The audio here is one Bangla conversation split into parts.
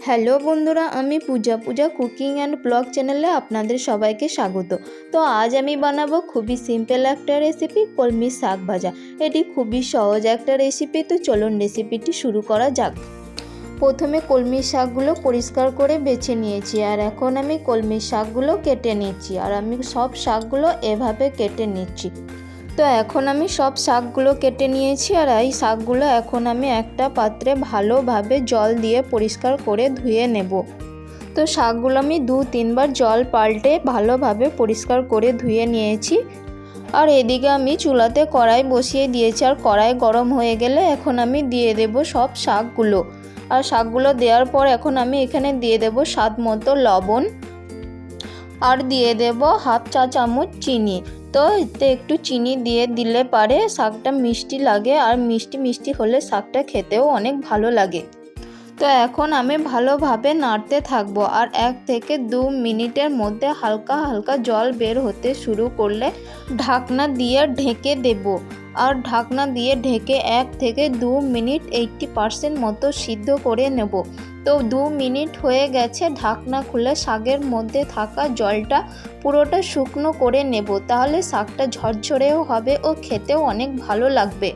হ্যালো বন্ধুরা, আমি পূজা কুকিং অ্যান্ড ব্লগ চ্যানেলে আপনাদের সবাইকে স্বাগত। তো আজ আমি বানাবো খুবই সিম্পল একটা রেসিপি, কলমি শাক ভাজা। এটি খুবই সহজ একটা রেসিপি, তো চলুন রেসিপিটি শুরু করা যাক। প্রথমে কলমি শাকগুলো পরিষ্কার করে বেছে নিয়েছি, আর এখন আমি কলমি শাকগুলো কেটে নিচ্ছি। আর আমি সব শাকগুলো এভাবে কেটে নিচ্ছি। তো এখন আমি সব শাকগুলো কেটে নিয়েছি, আর এই শাকগুলো এখন আমি একটা পাত্রে ভালোভাবে জল দিয়ে পরিষ্কার করে ধুয়ে নেব। তো শাকগুলো আমি 2-3 বার জল পাল্টে ভালোভাবে পরিষ্কার করে ধুয়ে নিয়েছি। আর এদিকে আমি চুলাতে কড়াই বসিয়ে দিয়েছি, আর কড়াই গরম হয়ে গেলে এখন আমি দিয়ে দেব সব শাকগুলো। আর শাকগুলো দেওয়ার পর এখন আমি এখানে দিয়ে দেব স্বাদ মতো লবণ, আর দিয়ে দেব হাফ চা চামচ চিনি। তো এতে একটু চিনি দিয়ে দিলে পারে শাকটা মিষ্টি লাগে, আর মিষ্টি মিষ্টি হলে শাকটা খেতেও অনেক ভালো লাগে। তো এখন আমি ভালোভাবে নাড়তে থাকবো, আর 1 থেকে 2 মিনিটের মধ্যে হালকা হালকা জল বের হতে শুরু করলে ঢাকনা দিয়ে ঢেকে দেব। আর ঢাকনা দিয়ে ঢেকে 1 থেকে 2 মিনিট 80% মতো সিদ্ধ করে নেব। তো 2 মিনিট হয়ে গেছে, ঢাকনা খুলে শাকের মধ্যে থাকা জলটা পুরোটা শুকনো করে নেব, তাহলে শাকটা ঝরঝরেও হবে ও খেতেও অনেক ভালো লাগবে।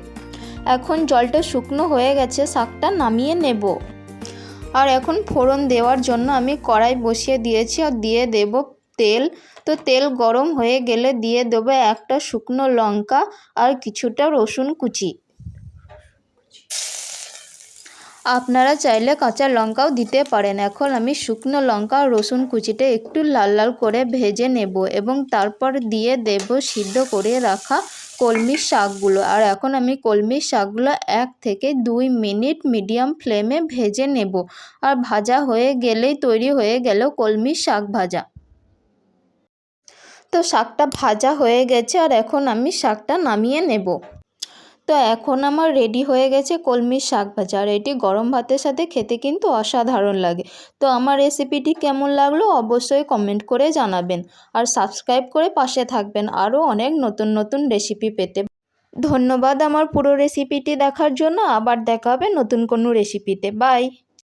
এখন জলটা শুকনো হয়ে গেছে, শাকটা নামিয়ে নেব। আর এখন ফোড়ন দেওয়ার জন্য আমি কড়াই বসিয়ে দিয়েছি, আর দিয়ে দেব তেল। তো তেল গরম হয়ে গেলে দিয়ে দেবো একটা শুকনো লঙ্কা আর কিছুটা রসুন কুচি। আপনারা চাইলে কাঁচা লঙ্কাও দিতে পারেন। এখন আমি শুকনো লঙ্কা আর রসুন কুচিটা একটু লাল লাল করে ভেজে নেব, এবং তারপর দিয়ে দেব সিদ্ধ করে রাখা কলমি শাকগুলো। আর এখন আমি কলমি শাকগুলো 1 থেকে 2 মিনিট মিডিয়াম ফ্লেমে ভেজে নেব। আর ভাজা হয়ে গেলেই তৈরি হয়ে গেল কলমি শাক ভাজা। তো শাকটা ভাজা হয়ে গেছে, আর এখন আমি শাকটা নামিয়ে নেব। তো এখন আমার রেডি হয়ে গেছে কলমি শাক ভাজা, আর এটি গরম ভাতের সাথে খেতে কিন্তু অসাধারণ লাগে। তো আমার রেসিপিটি কেমন লাগলো অবশ্যই কমেন্ট করে জানাবেন, আর সাবস্ক্রাইব করে পাশে থাকবেন আরও অনেক নতুন নতুন রেসিপি পেতে। ধন্যবাদ আমার পুরো রেসিপিটি দেখার জন্য। আবার দেখা হবে নতুন কোনো রেসিপিতে। বাই।